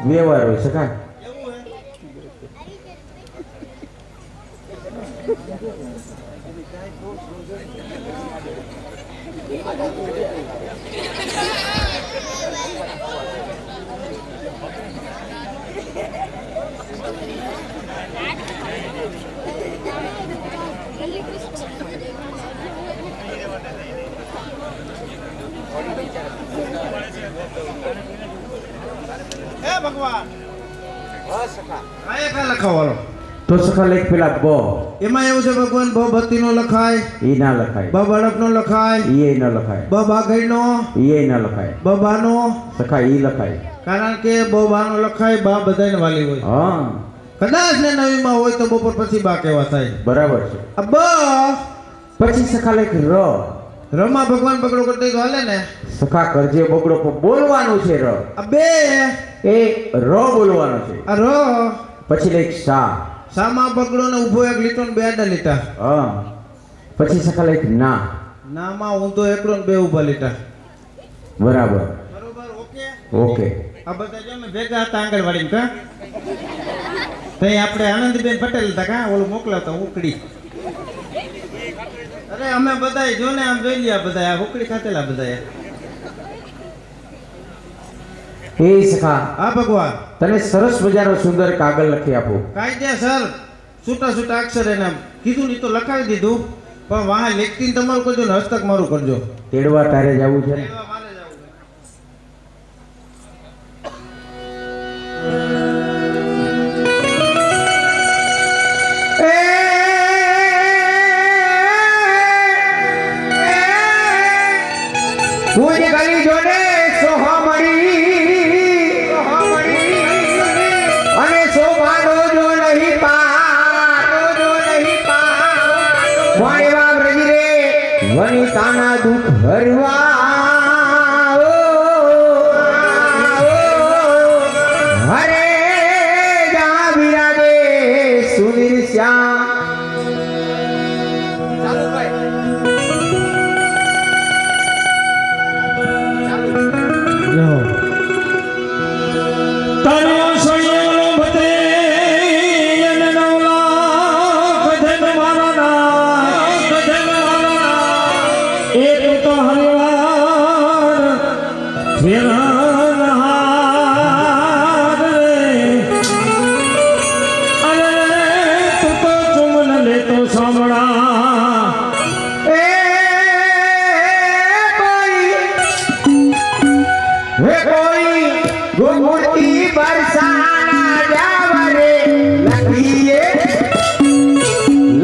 વ્યવહાર હોય સખા. ભગવાન લખાવાળો તો સખા લેખ પેલા બ એમાં એવું છે ભગવાન બ ભક્તિ નો લખાય, ઈ ના લખાય. બ બળપ નો લખાય, ઈ ન લખાય. બ બાઘઈ નો, ઈ ન લખાય. બ બાનો, સખા ઈ લખાય. કારણ કે બ બાનો લખાય, બા બધાને વાલી હોય. હા કદાચ ને નવીમાં હોય તો બપોર પછી બા કેવા થાય. બરાબર છે. આ બ પછી સખા લેખ ર. રમા ભગવાન બગડો કરતા તો હાલે ને. સખા કરજે બગડો પણ બોલવાનું છે ર. આ બે એ ર બોલવાનું છે. આ ર પછી લેખ સા. સામા બગડો ને ઉભો એક લીટો ને બે આડા લીટા. હા પછી સખા લેખ ના. નામાં ઊંધો એકડો ને બે ઉભા લીટા. બરાબર. બરોબર ઓકે ઓકે. આ બધા જો અમે ભેગા હતા આંગણવાડી કા તઈ આપણે આનંદબેન પટેલ હતા કા ઓલું મોકલાતા ઉકડી. અરે અમે બધા જો ને આમ જોઈ લ્યા બધા આ ઉકડી ખાતેલા બધા. એ સખા હા ભગવાન તને સરસ મજાનો સુંદર કાગળ લખી આપું. કાયદેસર છૂટા છૂટા અક્ષર એને કીધું નહીં તો લખાવી દીધું, પણ વાહ લેખતી તમારું કરજો ને હસ્તક મારું કરજો. તેડવા તારે જવું છે ને? મારે જવું હું ગલી જોડે સોહામણી અને શોભાનો જો નહીં પાડવા બ્રજી રે વનિતાના દુઃખ ભરવા હરે જા વિરાજે સુનિલ શ્યામ.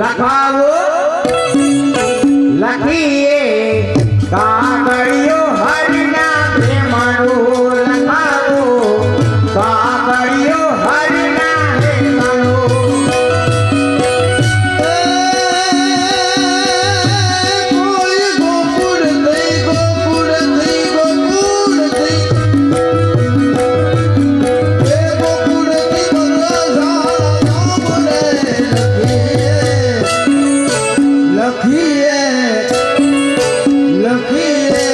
લખાવો લખીએ કાગળિયો હરિના પ્રેમનો લખાવો કાગળિયો હરિના પ્રેમનો. કોઈ ગોકુળ થઈ ગોકુળ થઈ ગોકુળ થઈ એ ગોકુળ થી લખીએ લખીએ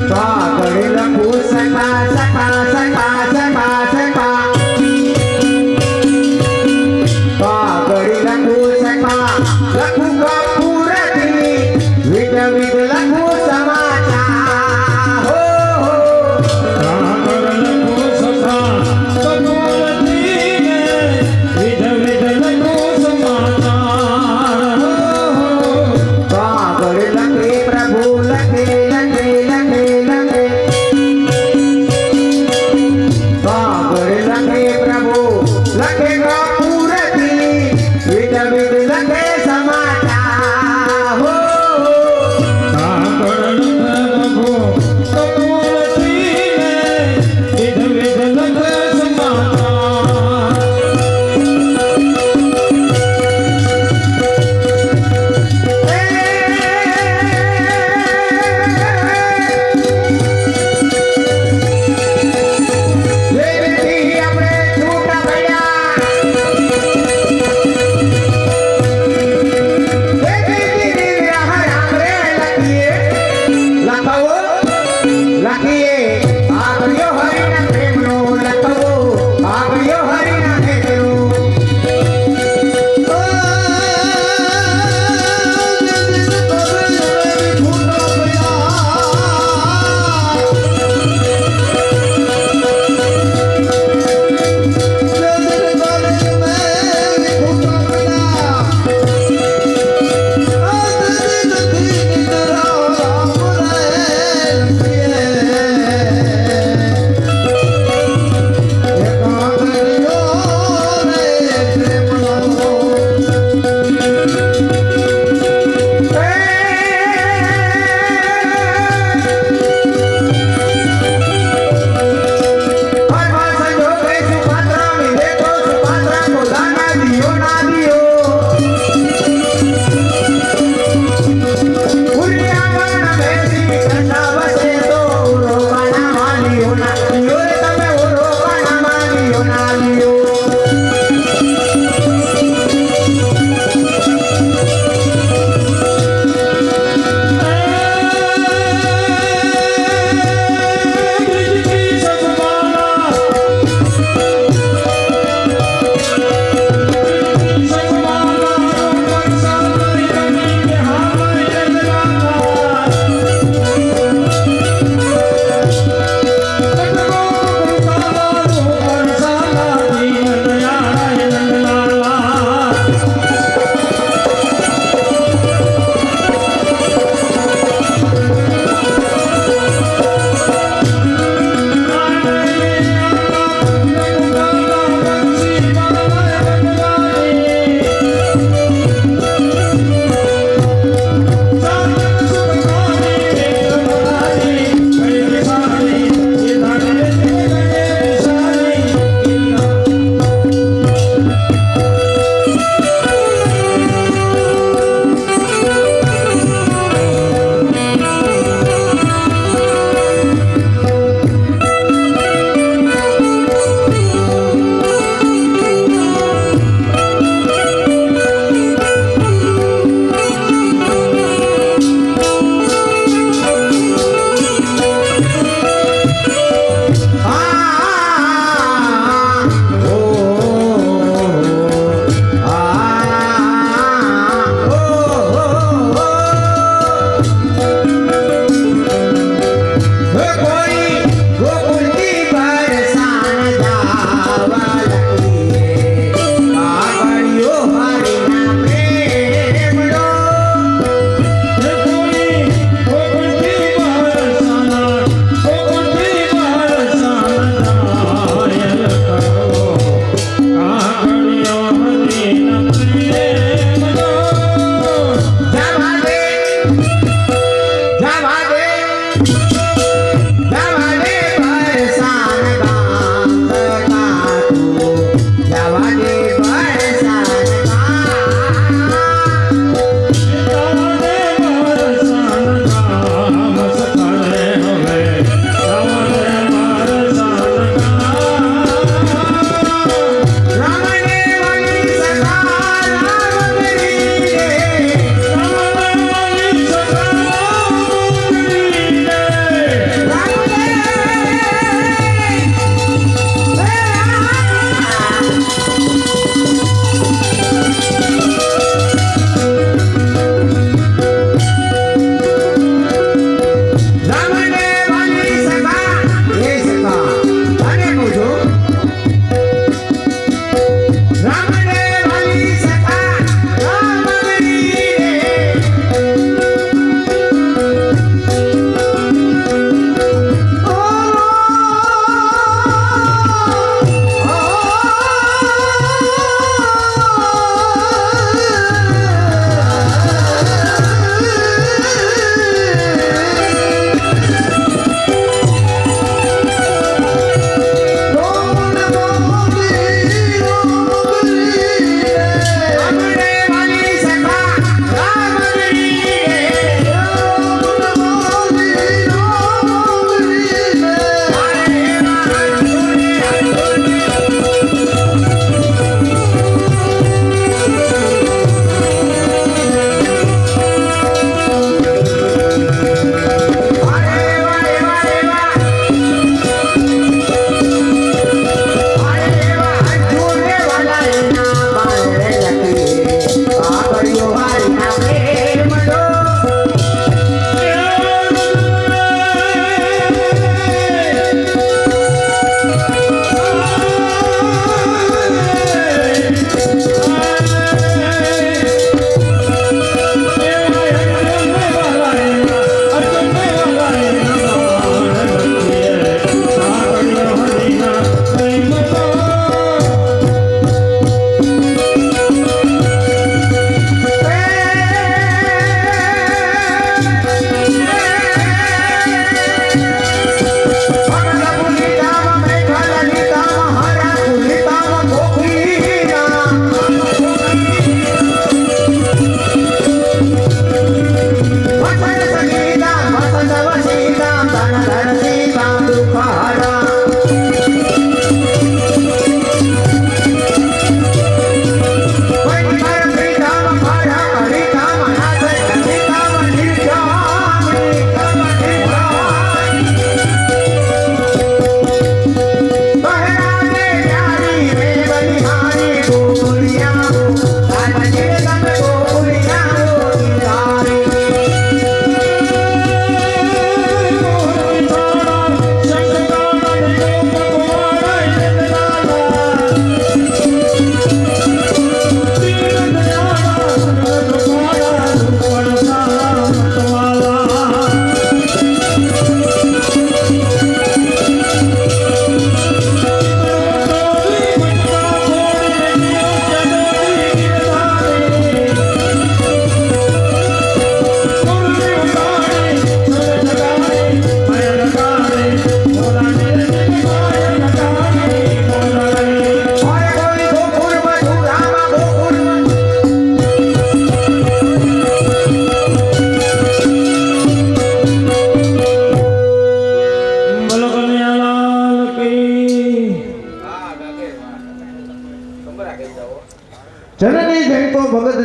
કાગળ લખું સખા સખા સખા સખા સખા કાગળ લખું સખા લખું કપૂરથી વિધ વિધ લખું સમાચાર હો હો કાગળ લખે પ્રભુ લખે લખે લખે લખે કાગળ લખે પ્રભુ લખે કપૂરથી વિધ વિધ લખે સમાચાર હો લેવેથી આપણે છૂટા પડ્યા લેવેથી દિવ્ય હરામરે લખીએ લખવો લખીએ આગળ્યો હરિના પ્રેમનો લખવો આગળ્યો હરિના હેતનો જવા દે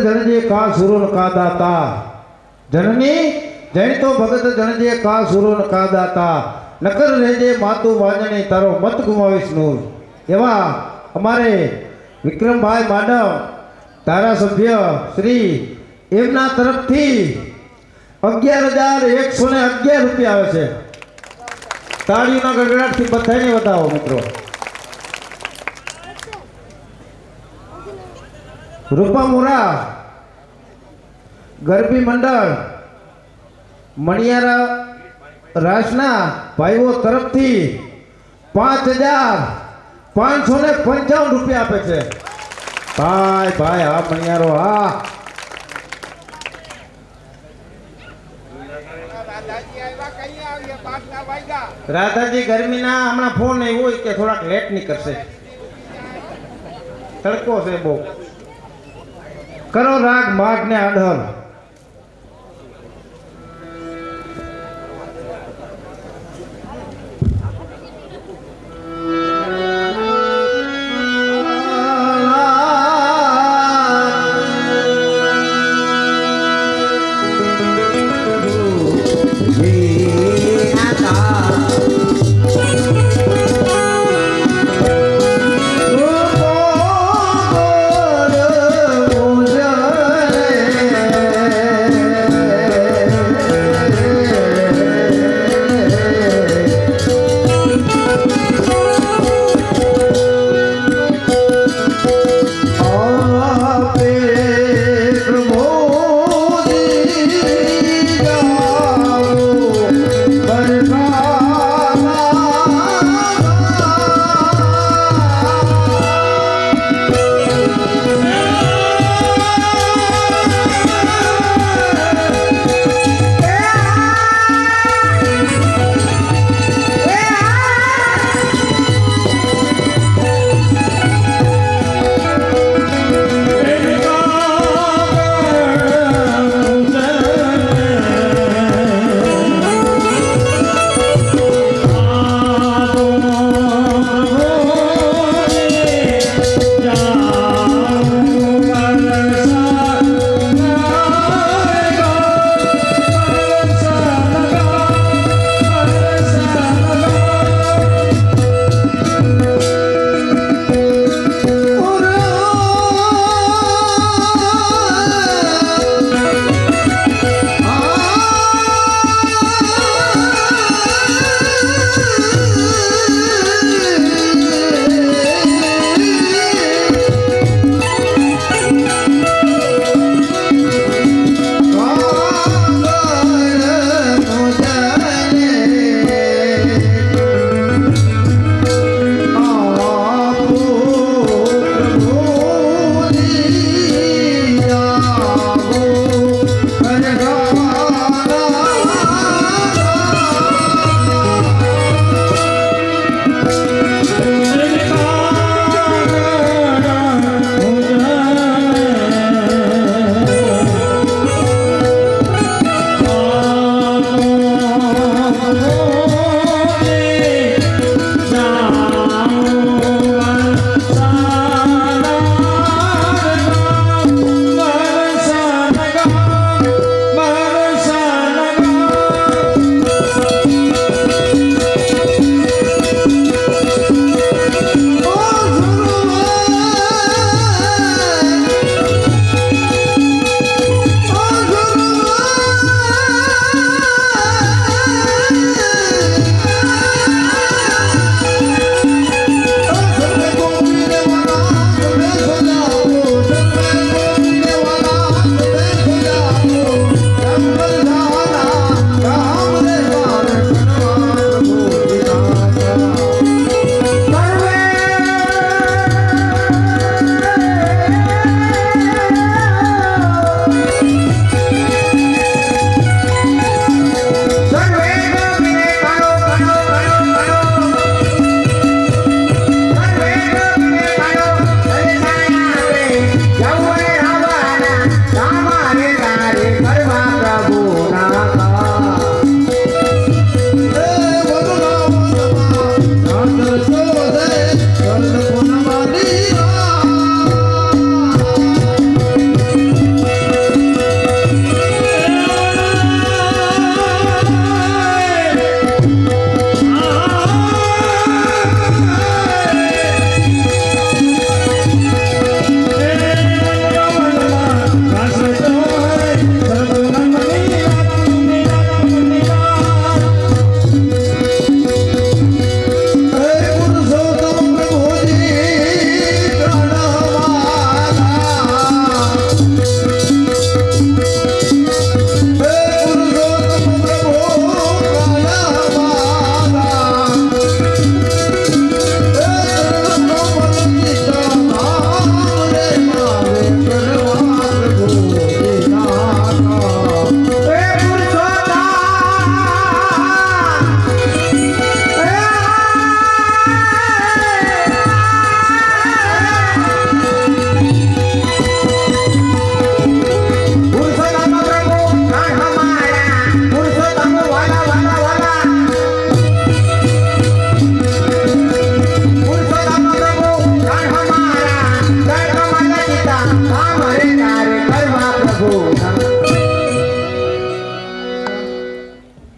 જણજે કા સુરોન કા દાતા જનની જણ તો ભગત જણજે કા સુરોન કા દાતા નકર રહેજે માતું વાંજણી તારો મત ગુમાવીશ નૂર એવા અમારે વિક્રમભાઈ માનવ ધારાસભ્ય શ્રી એમના તરફથી 11,111 રૂપિયા આવે છે. તાળીઓના ગડગડાટથી બધાને વધાવો મિત્રો. રૂપામુરા ગરબી મંડળ મણિયારા રાસના ભાઈઓ તરફથી 5,555 રૂપિયા આપે છે. ભાઈ ભાઈ હા મણિયારો હા. રાધાજી ગરમીના હમણાં ફોન એવું હોય કે થોડાક લેટ નીકળશે. તડકો છે બહુ. કરો રાગ માગ ને આઢર.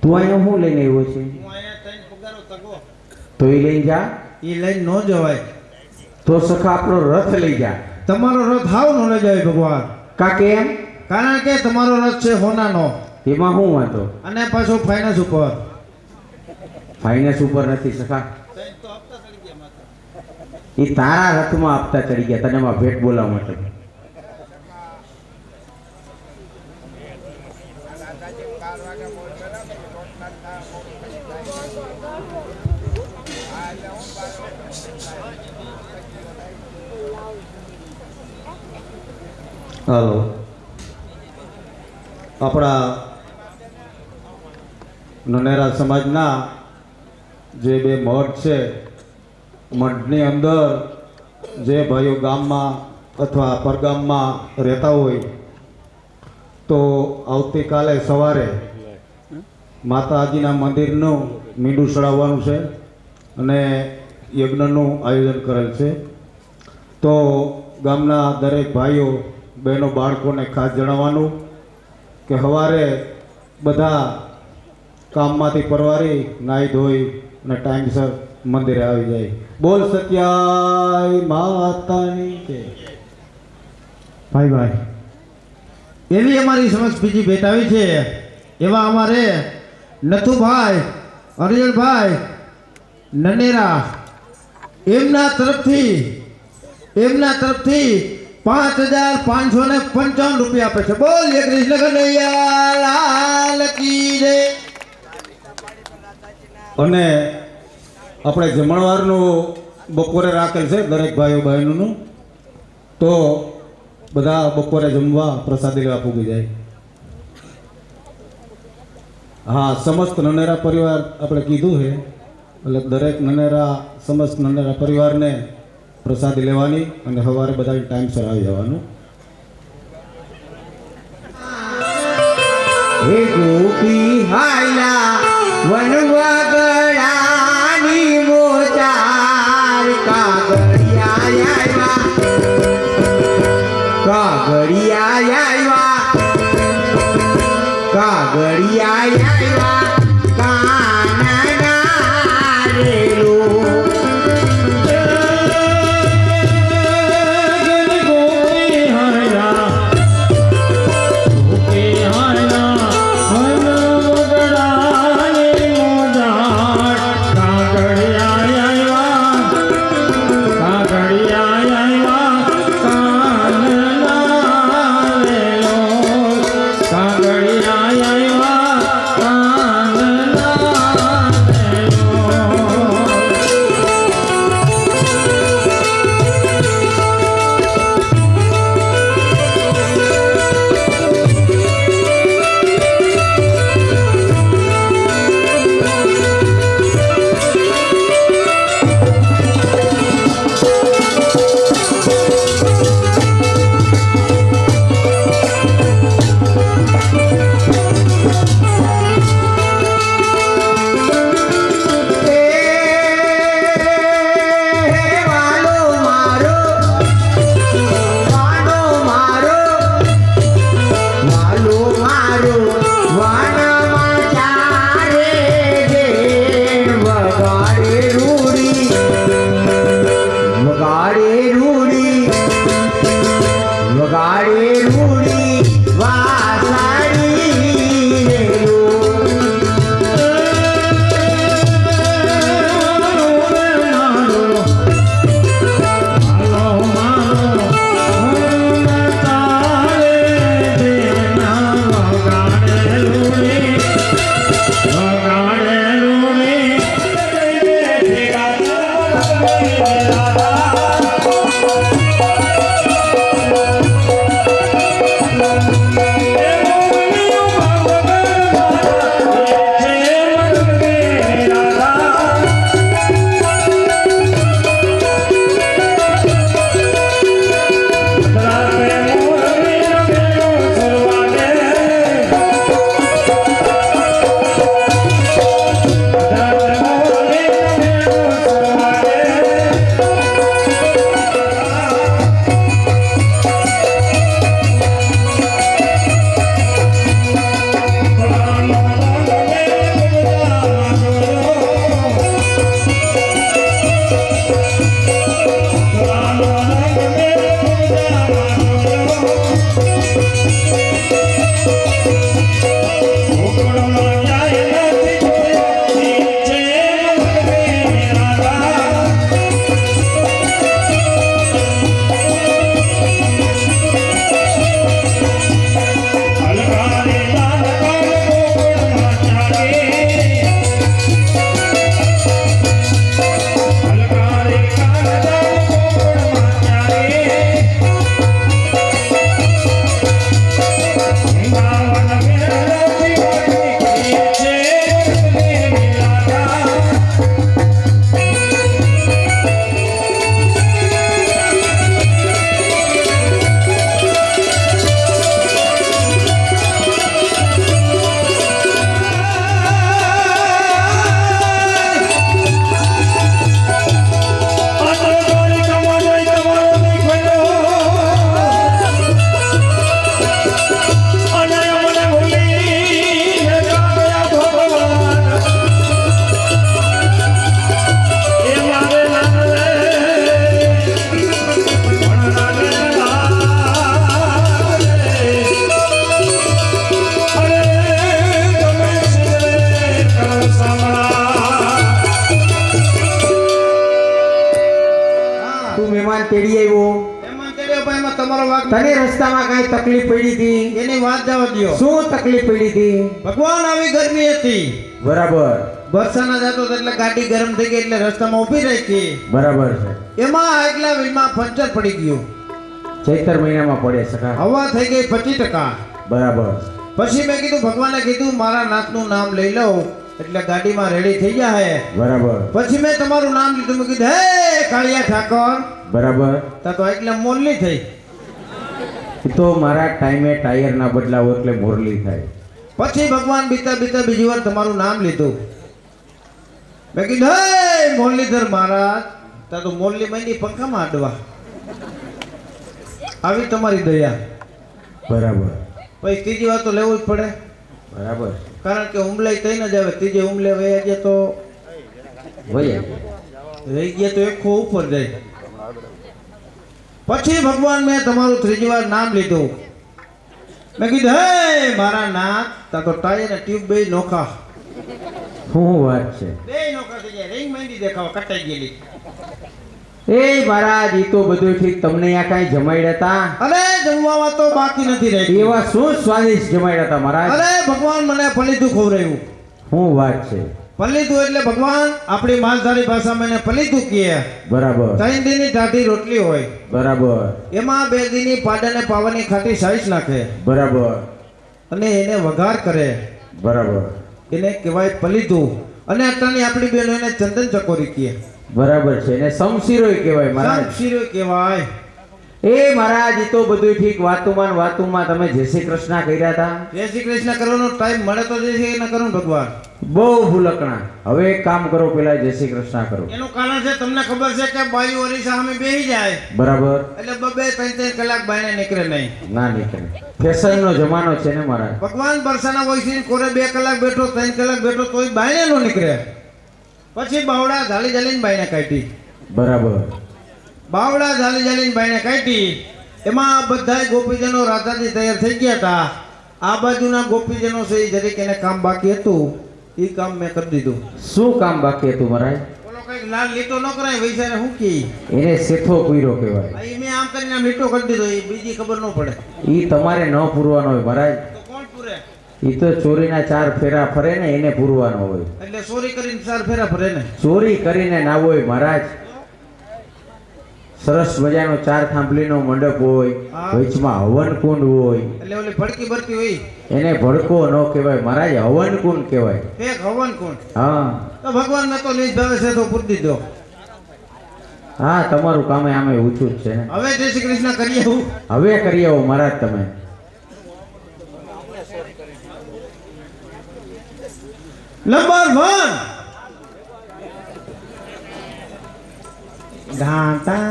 તું અહીંયા શું લઈને આવ્યો છે? તો એ લઈને જા. એ લઈને ન જવાય. તો સખા આપણો રથ લઈ જા. તમારો રથ હાવ ન લઈ જાય ભગવાન. કા કેમ? કારણ કે તમારો રથ છે હોનાનો. એમાં શું વાંધો? અને પાછો ફાઇનાન્સ ઉપર. ફાઇનાન્સ ઉપર નથી સખા. એ તારા રથમાં આપતા ચડી ગયા તને એમાં ભેટ બોલાવવા માટે. હાલો, આપણા નનેરા સમાજના જે બે મઠ છે, મઠની અંદર જે ભાઈઓ ગામમાં અથવા પરગામમાં રહેતા હોય તો આવતીકાલે સવારે માતાજીના મંદિરનું મીંડું ચડાવવાનું છે અને યજ્ઞનું આયોજન કરેલ છે. તો ગામના દરેક ભાઈઓ બહેનો બાળકોને ખાસ જણાવવાનું કે સવારે બધા કામમાંથી પરવારી નાહી ધોઈ અને ટાઈમસર મંદિરે આવી જાય. બોલ સત્યાય માતાની કે. ભાઈ ભાઈ, એવી અમારી સમક્ષ બીજી ભેટ આવી છે. એવા અમારે નથુભાઈ અરિયલભાઈ નનેરા એમના તરફથી 5,555 રૂપિયા આપે છે. બોલ કૃષ્ણ કનૈયા લાલ કી જય. અને આપણે જમણવારનું બપોરે રાખેલ છે દરેક ભાઈઓ બહેનોનું. તો બધા બપોરે જમવા પ્રસાદી લેવા પૂગી જાય. હા, સમસ્ત નનેરા પરિવાર આપણે કીધું છે એટલે દરેક સમસ્ત નનેરા પરિવારને પ્રસાદી લેવાની અને સવારે બધા ટાઈમસર આવી જવાનું. હે ગોપી હાયલા વનવગડાની મોચાર કાગડિયા આવ્યા કાનના રેલો. કાગડિયા આવ્યા કાનના તેડી આવ્યો? એમાં તેડ્યો ભાઈ, એમાં તમારો વાંક તને નથી. રસ્તામાં કાંઈ તકલીફ પડી હતી? એની વાત જવા દ્યો. શું તકલીફ પડી હતી? ભગવાન આવી ગરમી હતી, બરાબર વરસાદના જતો હતો એટલે ગાડી ગરમ થઈ ગઈ એટલે રસ્તામાં ઊભી રાખી. બરાબર છે. એમાં આગલા વ્હીલમાં પંચર પડી ગયું. ચૈતર મહિનામાં પડે સખા. હવા થઈ ગઈ 25%. બરાબર. પછી મેં કીધું ભગવાને કીધું મારા નાથનું નામ લઈ લઉં એટલે ગાડીમાં રેડી થઈ જાય. બરાબર પછી મેં તમારું નામ લીધું. મેં કીધું હે કાળિયા ઠાકોર. બરાબર. તા તો એટલે મોરલી થઈ. એ તો મારા ટાઈમે ટાયર ના બદલાવો એટલે મોરલી થાય. પછી ભગવાન બીતા બીતા બીજી વાર તમારું નામ લીધું. મેં કીધું હે મોરલીધર મહારાજ. તા તો મોરલી માંડી પંખામાં અડવા. આવી તમારી દયા. બરાબર પછી ત્રીજી વાર તો લેવું જ પડે, બરાબર. કારણ કે ઉમલાઈ થઈ ન જ આવે. ત્રીજે ઉમલે વયા ગયા તો હોય રહી ગયા તો એક ખો ઉપર જાય. પછી ભગવાન મેં તમારું ત્રીજી વાર નામ લીધું. મેં કીધું હે મારા નાથ. તા તો ટાયર ને ટ્યુબ બે નોખા. શું વાત છે? બે નોખા થઈ જાય. રિંગ માંડી દેખાવા કટાઈ ગયેલી. એ મહારાજ ઈ તો બધું ઠીક. તમને આ કાંઈ જમાડ્યા હતા? અરે જમવામાં તો બાકી નથી રહી. એવા શું સ્વાદિષ્ટ જમાડ્યા હતા મહારાજ? અરે ભગવાન મને પલીતું ખવડાવ્યું. શું વાત છે? પલીતું એટલે ભગવાન આપણી માલધારી ભાષામાં એને પલીતું કહે. બરાબર 3 દીની ટાઢી રોટલી હોય, બરાબર એમાં 2 દીની પાડાને પાવાની ખાટી સાઈસ નાખે બરાબર અને એને વઘાર કરે. બરાબર એને કહેવાય પલીતું. અને અત્યારની આપણી બહેનો એને ચંદન ચકોરી કહે. બરાબર છે. ને સમશીરોય કહેવાય મહારાજ. શીરો કહેવાય. એ મહારાજ ઈ તો બધું ઠીક. વાતુમાં ને વાતુમાં તમે જય શ્રી કૃષ્ણ કર્યા હતા. જય શ્રી કૃષ્ણ કરવાનો ટાઈમ મળે તો જય શ્રી કૃષ્ણ કરું ભગવાન. બહુ ભૂલકણા. હવે એક કામ કરો, પેલા જય શ્રી કૃષ્ણ કરો. એનું કારણ છે તમને ખબર છે કે બાયુ અરીસા સામે બેસી જાય બરાબર. એટલે 2-3 કલાક બાયને નીકળે નહીં. ના નીકળે. ફેશન નો જમાનો છે ને મહારાજ. ભગવાન બરસાના વયસી કોરે 2 કલાક બેઠો 3 કલાક બેઠો તોય બાયને નો નીકળે. પછી બાવડા ઝાલી ઝાલીને બાયને કાઢી. બરાબર બાવડા ઝાલી ઝાલીને બાયને કાઢી. એમાં બધાય ગોપીજનો રાધાજી તૈયાર થઈ ગયા હતા. આ બાજુના ગોપીજનો છે એ જરીક એને કામ બાકી હતું. એ કામ મેં કરી દીધું. શું કામ બાકી હતું મહારાજ? બોલો કઈક લાલ લીટો ન કરાય વૈસાને શું કી. એને સેથો પૂર્યો કહેવાય. આ મેં આમ કરીને આમ લીટો કરી દીધો. એ બીજી ખબર ન પડે ઈ તમારે ન પૂરવાનો હોય મહારાજ. તો કોણ પૂરે? ઈ તો ચોરીના 4 ફેરા ફરે ને એને પૂરવાનો હોય. એટલે ચોરી કરીને 4 ફેરા ફરે ને. ચોરી કરીને ના હોય મહારાજ. સરસ મજાનો 4 થાંભલીનો મંડપ હોય, હા. વચમાં હવન કુંડ હોય. એટલે ઓલી ભડકી ભરતી હોય એને ભડકો ન કહેવાય મહારાજ, હવન કુંડ કહેવાય. એક હવન કોણ. હા તો ભગવાન મેં તો લીજ ભાવે છે તો પૂરી દીધો. હા તમારું કામે આમે ઊંચું જ છે ને. હવે જય શ્રી કૃષ્ણ કરીએ. હું હવે કરી આવો મહારાજ તમે. નંબર 1 ઘાટા.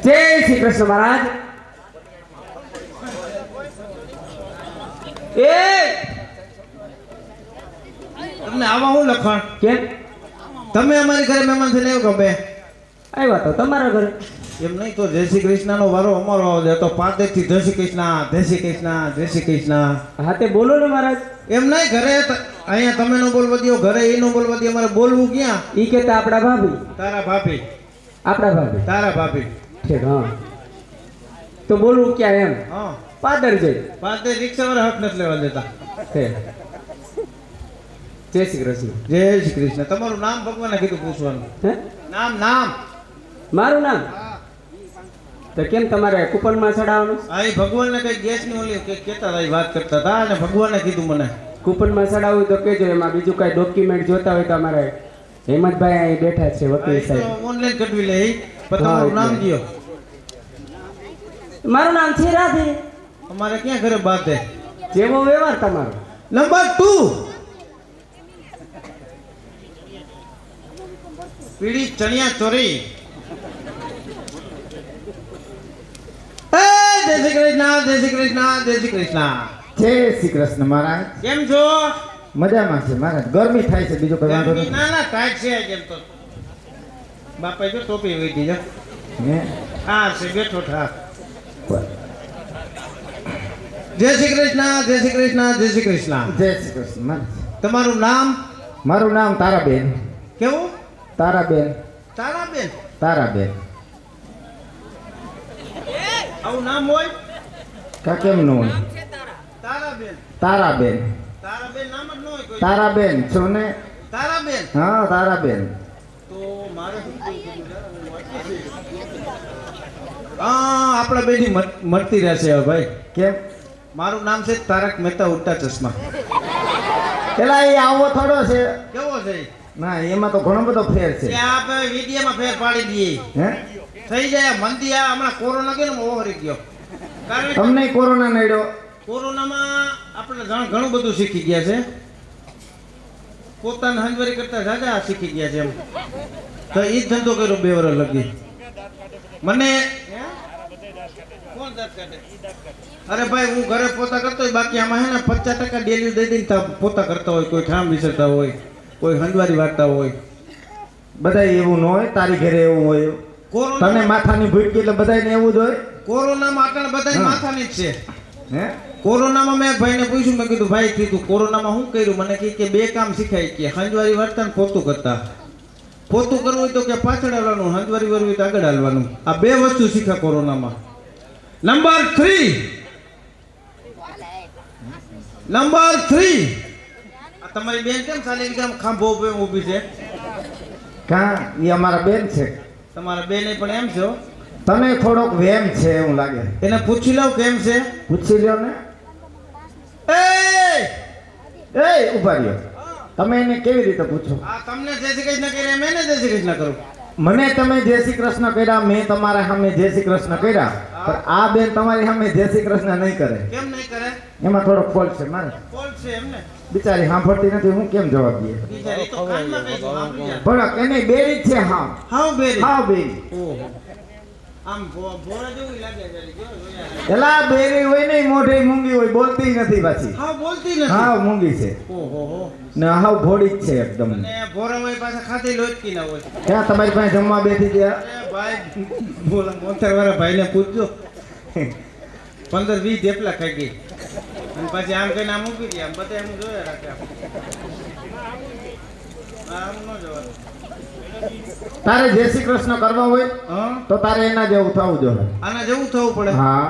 જય શ્રી કૃષ્ણ મહારાજ. એ તમને આવા હું લખણ કેમ તમે અમારી ઘરે મહેમાન થઈને એવું ગમે આવ્યા તો તમારા ઘરે? એમ નહીં તો જય શ્રી કૃષ્ણનો વારો અમારો આવે તો 5 થી જય શ્રી કૃષ્ણ જય શ્રી કૃષ્ણ જય શ્રી કૃષ્ણ. હા તે બોલો ને મહારાજ. એમ નહીં ઘરે અહીંયા તમે નો બોલવા દો, ઘરે એ નો બોલવા દો. અમારે બોલવું ક્યાં? ઈ કેતા આપણા ભાભી. તારા ભાભી. આપણા ભાભી. તારા ભાભી. ઠીક હા. તો બોલવું ક્યાં એમ? હા પાદર જઈ. 5 થી રિક્ષાવાળા હક નથી લેવા દેતા. જય શ્રી કૃષ્ણ. જય શ્રી કૃષ્ણ. તમારું નામ ભગવાને કીધું પૂછવાનું. હે નામ નામ મારું નામ? તો કેમ તમારે કૂપનમાં ચડાવવાનું? આ એ ભગવાનને કઈ ગેસની ઓલી કે કેતા હતા, એ વાત કરતા હતા અને ભગવાને કીધું મને. કૂપનમાં ચડાવવું તો કેજો. એમાં બીજું કાંઈ ડોક્યુમેન્ટ જોતા હોય તો અમારે હેમંતભાઈ અહીં બેઠા છે, વકીલ સાહેબ. ઓનલાઈન કઢવી લે. પણ તમારું નામ દયો. મારું નામ છે રાધે. અમારે ક્યાં ઘરે બાતે. જેવો વ્યવહાર તમારો. નંબર 2 પીળી ચણિયા ચોરી. એ જય શ્રી કૃષ્ણ જય શ્રી કૃષ્ણ જય શ્રી કૃષ્ણ. જય શ્રી કૃષ્ણ મહારાજ. કેમ છો? મજામાં છે મહારાજ. ગરમી થાય છે, બીજો કઈ વાંધો નથી. ના ના ટાઈટ છે કેમ તો. બાપા જો ટોપી વીટી જો. હે? હા છે બેઠો થા. જય શ્રી કૃષ્ણ જય શ્રી કૃષ્ણ જય શ્રી કૃષ્ણ. જય શ્રી કૃષ્ણ મહારાજ. તમારું નામ મારું નામ તારાબેન. કેવું? તારાબેન. તારાબેન. તારાબેન. આવું નામ હોય? કા કેમ ન હોય? તારાબેન. તારાબેન. તારાબેન નામ જ ન હોય કોઈ. તારાબેન છો ને? તારાબેન. હા તારાબેન. તો મારે શું કહેવું છે? હા, આપણા બેની મળતી રહેશે હવે ભાઈ. કેમ? મારું નામ છે તારક મહેતા ઉલ્ટા ચશ્મા. પેલા એ આવો થોડો છે. કેવો છે? ના એમાં તો ઘણો બધો ફેર છે. કે આપણે વિડીયોમાં ફેર પાડી દઈએ. હે? થઈ જાય મંદી આ હમણાં કોરોના ગયો ને ઓવરી ગયો. કારણ કે તમને કોરોના નડ્યો? કોરોનામાં આપણે ઘણું બધું શીખી ગયા છે. પોતાને હંજવારી કરતા જાજા શીખી ગયા છે એમ. તો એ જ ધંધો કર્યો 2 વર્ષ લગી. મને કોણ દાંત કાઢે? અરે ભાઈ હું ઘરે પોતા કરતો હોય, બાકી આમાં હે ને 50% ડેલી દઈ દઈને પોતા કરતા હોય. કોઈ ઠામ વિસરતા હોય, કોઈ હંજવારી વાળતા હોય. બધા એવું ન હોય, તારી ઘરે એવું હોય. કોરોના તને માથાની ભૂટકી એટલે બધાને એવું જ હોય. કોરોનામાં આટલા બધા હા. માથાની જ છે. હે? કોરોનામાં મેં ભાઈને પૂછ્યું, મેં કીધું ભાઈ કીધું કોરોનામાં શું કર્યું? મને કહે કે 2 કામ શીખાય કે હંજવારી વાળતા ને પોતું કરતા. પોતું કરવું હોય તો કે પાછળ હાલવાનું, હંજવારી વરવી તો આગળ હાલવાનું. આ 2 વસ્તુ શીખ્યા કોરોનામાં. નંબર 3 આ તમારી બેન કેમ સાલી ગામ ખાંભો ઊભી છે? કા એ અમારા બેન છે. તમારા બેને પણ એમ છે હો. તને થોડોક વેમ છે એવું લાગે. એને પૂછી લઉં કેમ છે? પૂછી લ્યો ને. એ ઉભા રહ્યો. તમે એને કેવી રીતે પૂછો? આ તમને જય શ્રી કૃષ્ણ કર્યા, મેં ને જય શ્રી કૃષ્ણ કરું. મને તમે જય શ્રી કૃષ્ણ કર્યા, મેં તમારા સામે જય શ્રી કૃષ્ણ કર્યા, પણ આ બેન તમારી સામે જય શ્રી કૃષ્ણ નહીં કરે. કેમ નહીં કરે? એમાં થોડો ફોલ્ટ છે મારે. કોલ છે એમને. બિચારી સાંભળતી નથી, હું કેમ જવાબ દઈએ? બિચારી તો કાનમાં કઈ સાંભળી જાય. ભડક એને બેરી જ છે. હા હાવ બેરી. હા બેરી. ઓહો. આમ ભોરા જેવું લાગે છે. જો જોયા. એલા બેરી હોય ને મોઢે મૂંગી હોય, બોલતી નથી પાછી. હાવ બોલતી નથી. હા મૂંગી છે ઓહો હો. ને હાવ ભોળી જ છે એકદમ. અને ભોરા હોય પાછા ખાતી લોટકી ના હોય. ક્યાં તમારી પાસે જમવા બેઠી ત્યાં? અરે ભાઈ બોલા 70 વાળા ભાઈને પૂછજો. 15-20 થેપલા ખાઈ ગઈ. અને પછી આમ કહીને આમ મૂકી દે. આમ બધા એમ જોયા રાખે. આમ ન જોવાનું. તારે જય શ્રી કૃષ્ણ કરવા હોય હા, તો તારે એના જેવું થવું જોઈએ. આના જેવું થવું પડે. હા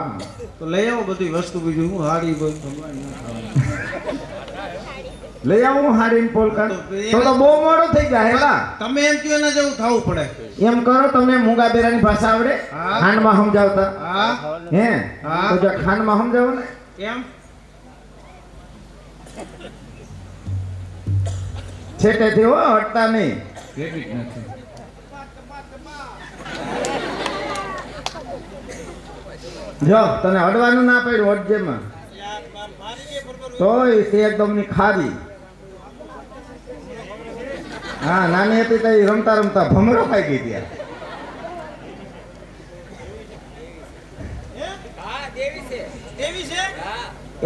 તો લઈ આવો બધી વસ્તુ, બીજું હું હાડી બોલ. લઈ આવું હાડીને પોલકા. તો બહુ મોડું થઈ જાય. હેલા તમે એમ કહો એના જેવું થવું પડે. એમ કરો, તમને મૂંગા બેરાની ભાષા આવડે? હા. ખાંડમાં સમજાવતા? હા હે? હા. તો જો ખાંડમાં સમજાવો ને. એમ છેટેથી હો, હટતા નહીં. ભેગી જ નથી. જો તને હડવાનું ના પડ્યું, હટજેમાં તોય તે એકદમ ની ખારી. હા નાની હતી તો રમતા રમતા ભમરો ખાઈ ગઈ ત્યાં.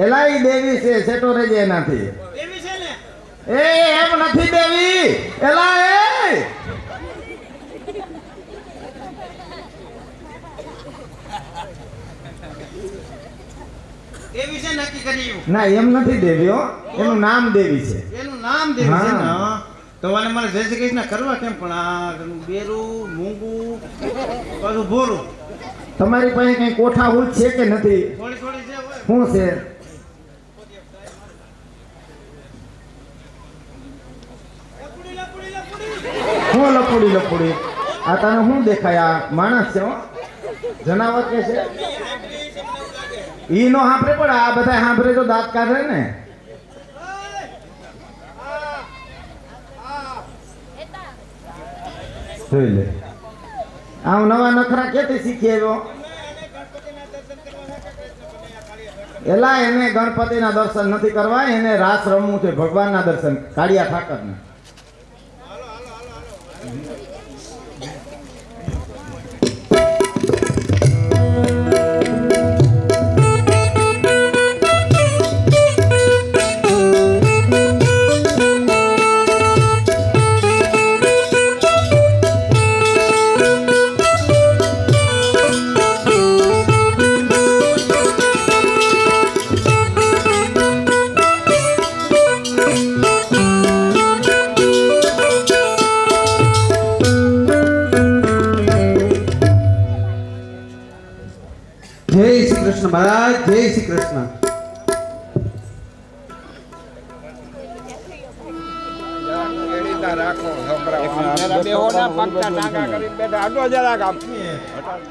એલા ઈ દેવી છે, સેટો રહેજે એનાથી. એ એમ નથી દેવી. એલા એ દેવી છે નક્કી કર્યું. ના એમ નથી દેવી હો, એનું નામ દેવી છે. એનું નામ દેવી છે ને. હા. હા. તો મને મારે જય શ્રી કૃષ્ણ કરવા કેમ? પણ આ બેરું મૂંગું પાછું ભોરું તમારી પાસે કઈ કોઠા ઉચ છે કે નથી? થોડી થોડી છે હોય. શું છે? શું લપુડી લપુડી? આ તને શું દેખાય? આ માણસ છે હો, જનાવર કે છે? ઈ નો સાંભળે, પણ આ બધા સાંભળે તો દાંત કાઢે ને. જોઈ લે. આમ નવા નખરા ક્યાંથી શીખી આવ્યો? એલા એને ગણપતિના દર્શન નથી કરવા, એને રાસ રમવું છે, ભગવાનના દર્શન, કાળિયા ઠાકરના. મહારાજ જય શ્રી કૃષ્ણ.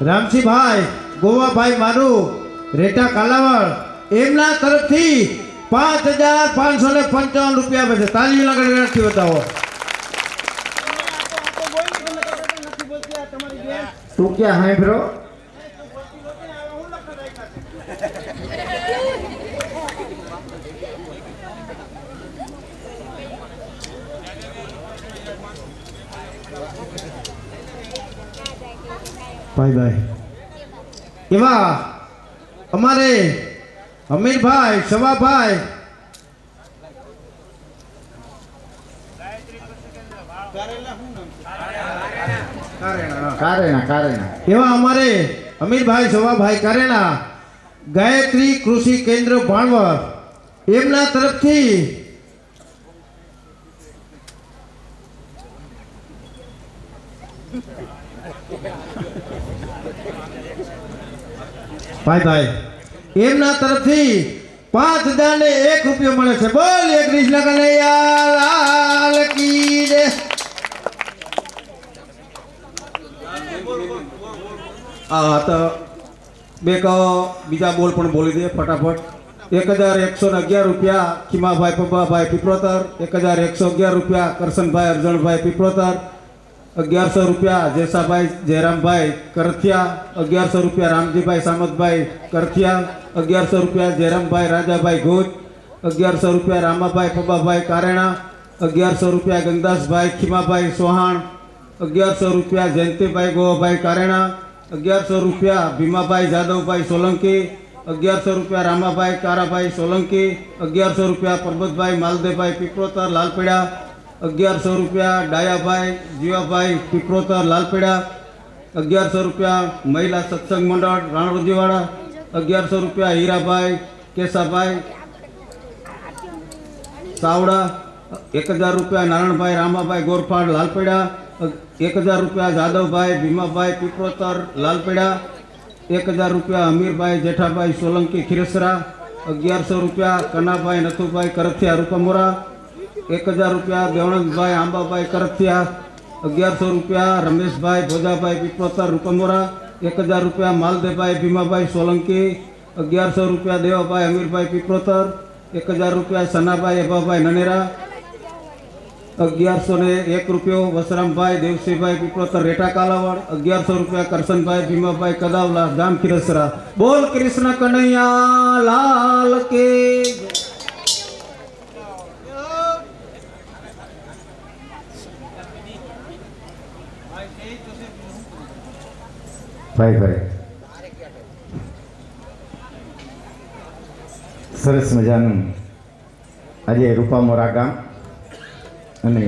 રામસિંહભાઈ ગોવાભાઈ મારું રેટા કાલાવડ એમના તરફથી 5,555 રૂપિયા આપે છે. તાલીઓ લગાડી રાખી બતાવો. તું ક્યાં હાંભળો? ભાઈ ભાઈ એવા અમારે અમીરભાઈ સવાભાઈ કારેણા એવા અમારે અમીરભાઈ સવાભાઈ કારેણા ગાયત્રી કૃષિ કેન્દ્ર ભાણવર એમના તરફથી ભાઈ એમના તરફથી 5,001 રૂપિયો મળે છે. બોલીએ કૃષ્ણ કનૈયા લાલ કી જય. આ તો બીજા બોલ પણ બોલી દે ફટાફટ. 1,111 રૂપિયા ખીમાભાઈ પબ્બાભાઈ પીપળોતર. 1,111 રૂપિયા કરશનભાઈ અરજણભાઈ પીપળોતર. 1,100 રૂપિયા જેસાભાઈ જયરામભાઈ કરથિયા. 1,100 રૂપિયા રામજીભાઈ સામતભાઈ કરથિયા. 1,100 રૂપિયા જયરામભાઈ રાજાભાઈ ગોજ. 1,100 રૂપિયા રામાભાઈ પબ્બાભાઈ કારેણા. 1,100 રૂપિયા ગંગાસભાઈ ખીમાભાઈ સોહાણ. 1,100 રૂપિયા જયંતિભાઈ ગોવાભાઈ કારેણા. 1,100 રૂપિયા ભીમાભાઈ જાદવભાઈ સોલંકી. 1,100 રૂપિયા રામાભાઈ કારાભાઈ સોલંકી. 1,100 રૂપિયા પરબતભાઈ માલદેભાઈ પીપળોતર લાલપીડા. 1,100 રૂપિયા ડાયાભાઈ જીવાભાઈ પીપળોતર લાલપીડા. 1,100 રૂપિયા મહિલા સત્સંગ મંડળ રાણવજીવાડા. 1,100 રૂપિયા હીરાભાઈ કેસાભાઈ સાવડા. 1,000 રૂપિયા નારણભાઈ રામાભાઈ ગોરફાડ લાલપીડા. 1,000 રૂપિયા જાદવભાઈ ભીમાભાઈ પીપળોતર લાલપીડા. 1,000 રૂપિયા અમીરભાઈ જેઠાભાઈ સોલંકી ખીરસરા. 1,100 રૂપિયા કનાભાઈ નથુભાઈ કરથિયા રૂપમોરા. 1,000 રૂપિયા દેવણંદભાઈ આંબાભાઈ કરથિયા. 1,100 રૂપિયા રમેશભાઈ ભોજાભાઈ પીપળોતર રૂપમોરા. 1,000 રૂપિયા માલદેભાઈ ભીમાભાઈ સોલંકી. 1,100 રૂપિયા દેવાભાઈ અમીરભાઈ પીપળોતર. 1,000 રૂપિયા સનાભાઈ એભાભાઈ નનેરા. 1,101 રૂપિયો વસરામભાઈ દેવસિંહભાઈ પીપળોતર રેટા કાલાવડ. 1,100 રૂપિયા કરશનભાઈ ભીમાભાઈ કદાવલા ગામ ખીરસરા. બોલ કૃષ્ણ કનૈયા લાલ કે ભાઈ સરસ મજાનું આજે રૂપામોરા ગામ અને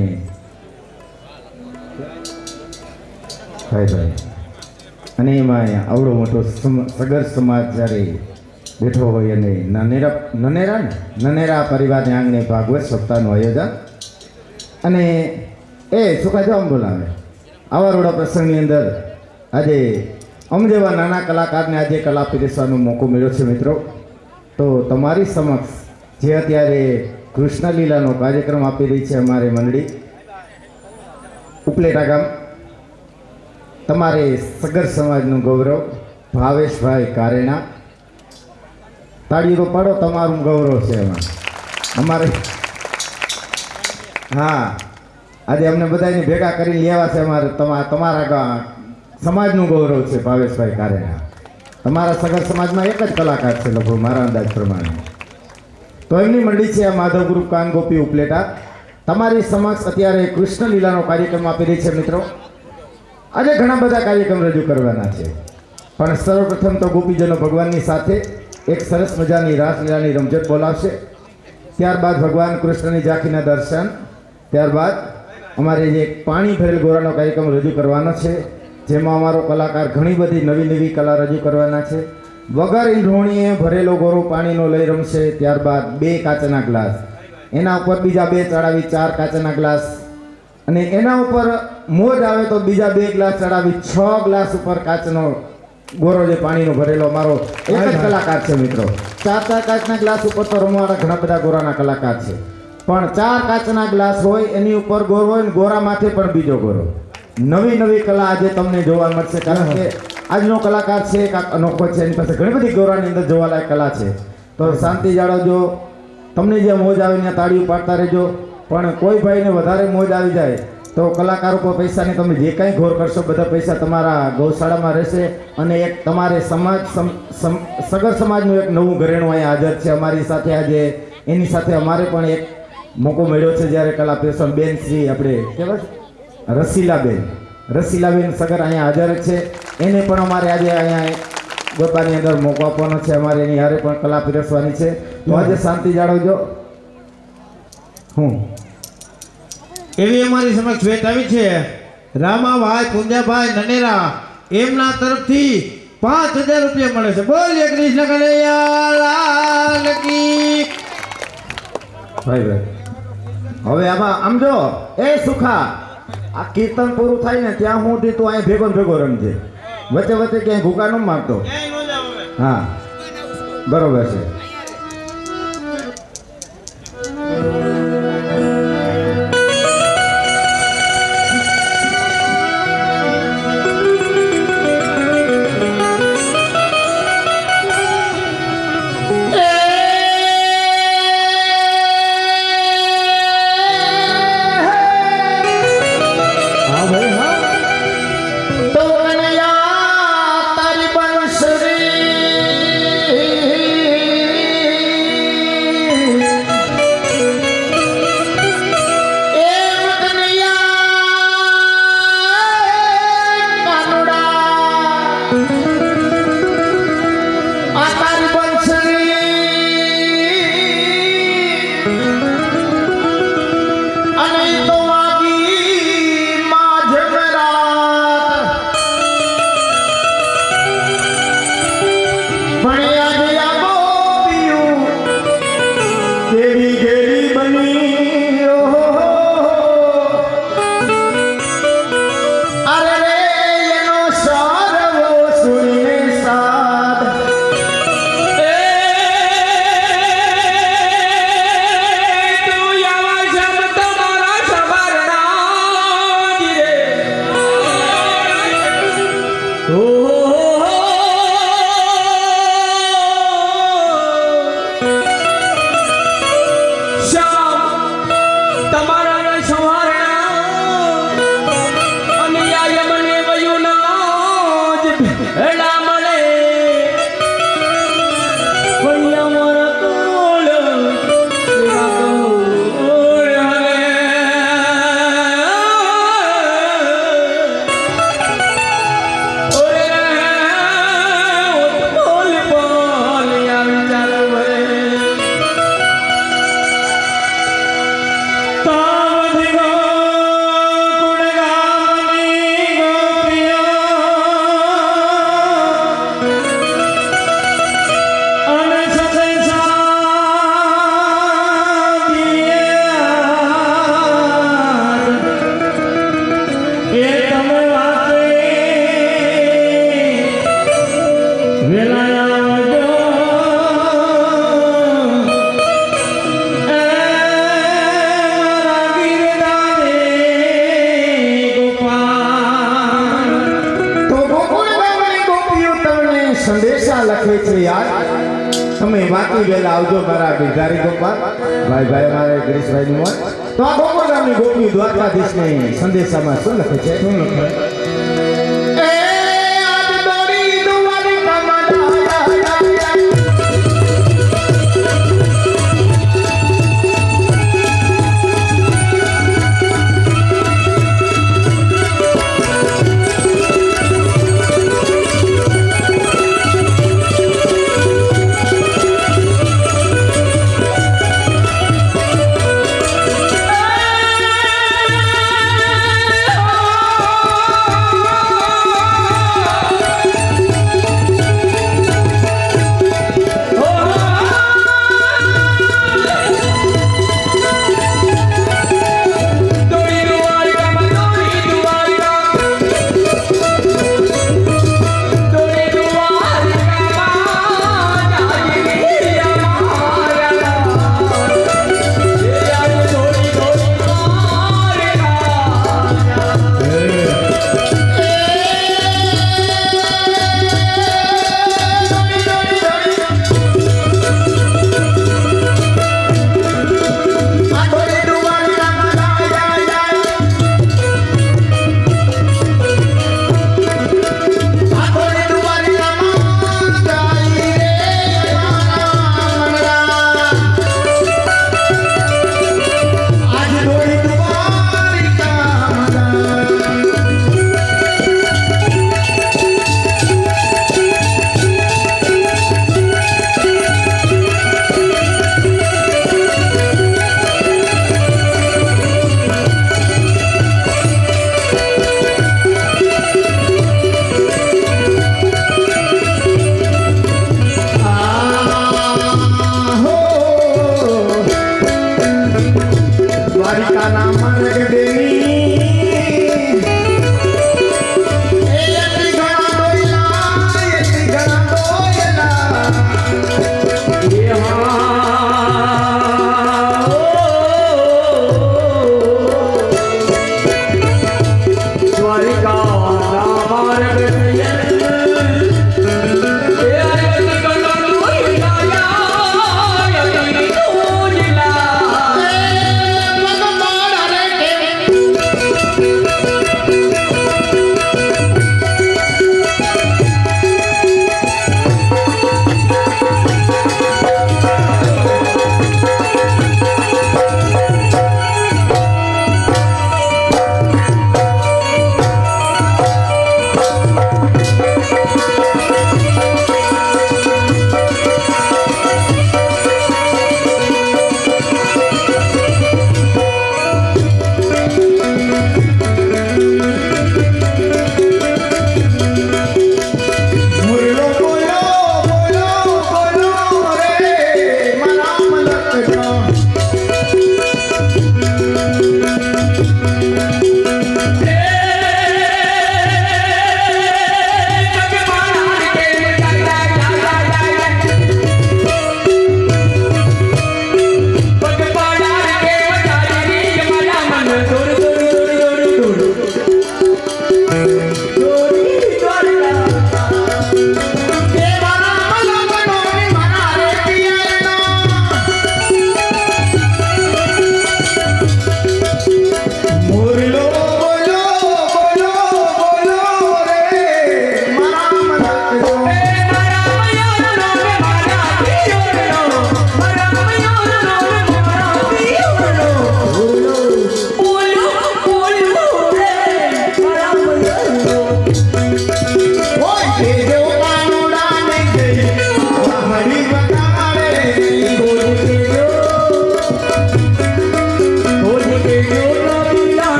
ભાઈ અને એમાં આવડો મોટો સગર સમાજ જ્યારે બેઠો હોય અને નનેરા પરિવારને આંગણે ભાગવત સપ્તાહનું આયોજન અને એ સુકા જવામ બોલાવે આવા રોડા પ્રસંગની અંદર આજે અમ જેવા નાના કલાકારને આજે કલા પીરસવાનો મોકો મળ્યો છે મિત્રો. તો તમારી સમક્ષ જે અત્યારે કૃષ્ણ લીલાનો કાર્યક્રમ આપી રહી છે અમારી મંડળી ઉપલેટા ગામ, તમારે સગર સમાજનું ગૌરવ ભાવેશભાઈ કારેણા. તાળીઓ તો પાડો, તમારું ગૌરવ છે એમાં અમારે. હા, આજે અમને બધાને ભેગા કરીને લેવા છે અમારે તમારા સમાજનું ગૌરવ છે ભાવેશભાઈ કારેણા. તમારા સગર સમાજમાં એક જ કલાકાર છે લગભગ મારા અંદાજ પ્રમાણે. તો એમની મંડળી છે આ માધવ ગ્રુપ કાન ગોપી ઉપલેટા. તમારી સમક્ષ અત્યારે કૃષ્ણ લીલાનો કાર્યક્રમ આપી રહી છે મિત્રો. આજે ઘણા બધા કાર્યક્રમ રજૂ કરવાના છે, પણ સર્વપ્રથમ તો ગોપીજનો ભગવાનની સાથે એક સરસ મજાની રાસલીલાની રમઝટ બોલાવશે. ત્યારબાદ ભગવાન કૃષ્ણની ઝાંખીના દર્શન, ત્યારબાદ અમારે જે પાણી ભરેલ ગોરાનો કાર્યક્રમ રજૂ કરવાનો છે, જેમાં અમારો કલાકાર ઘણી બધી નવી કલા રજૂ કરવાના છે. વગર ઈંઢોણીએ ભરેલો ગોરો પાણીનો લઈ રમશે. ત્યારબાદ 2 કાચના ગ્લાસ, એના ઉપર બીજા 2 ચડાવી 4 કાચના ગ્લાસ, અને એના ઉપર મોજ આવે તો બીજા 2 ગ્લાસ ચડાવી 6 ગ્લાસ ઉપર કાચનો ગોરો જે પાણીનો ભરેલો મારો એક જ કલાકાર છે મિત્રો. 4 કાચના ગ્લાસ ઉપર તો રમવાના ઘણા બધા ગોરાના કલાકાર છે, પણ 4 કાચના ગ્લાસ હોય એની ઉપર ગોરો હોય ને ગોરા માથે પણ બીજો ગોરો. નવી કલા આજે તમને જોવા મળશે, કારણ કે આજનો કલાકાર છે કાંક અનોખો છે, એની પાસે ઘણી બધી ગોરાની અંદર જોવાલાયક કલા છે. તો શાંતિ જાળવજો, તમને જે મોજ આવે ત્યાં તાળીઓ પાડતા રહેજો, પણ કોઈ ભાઈને વધારે મોજ આવી જાય તો કલાકારો પર પૈસાની તમે જે કાંઈ ઘોર કરશો બધા પૈસા તમારા ગૌશાળામાં રહેશે. અને એક તમારે સગર સમાજનું એક નવું ઘરેણું અહીંયા હાજર છે અમારી સાથે આજે. એની સાથે અમારે પણ એક મોકો મળ્યો છે, જ્યારે કલા પેશન બેન શ્રી આપણે કહેવાય રસીલાબેન સગર અહીંયા હાજર છે. એને પણ અમારે આજે અહીંયા ગરબાની અંદર મોકો આપવાનો છે, અમારે એની હારે પણ કલા પીરસવાની છે. તો આજે શાંતિ જાળવજો. એવી અમારી સમક્ષ ભેટ આવી છે રામાભાઈ પુંજાભાઈ નનેરા, એમના તરફથી 5000 રૂપિયા મળે છે. બોલીએ કૃષ્ણ કનૈયા લાલ કી. ભાઈ હવે આમાં આમ જો એ સુખા, આ કીર્તન પૂરું થાય ને ત્યાં સુધી તું અહીં ભેગો ને ભેગો રમજે, વચ્ચે ક્યાંય ભૂકા ન મારતો. હા બરોબર છે. સંદેશા લખે છે યાર, તમે વાંચી ગયેલા આવજો મારા બિહારી ગોપાલ ભાઈ અમારે ગિરીશભાઈની મોત. તો આ ગોપાલ ગામની ગોપી દ્વારકાધીશની સંદેશામાં શું લખે છે? દ્વારિકાના માર્ગ દેવી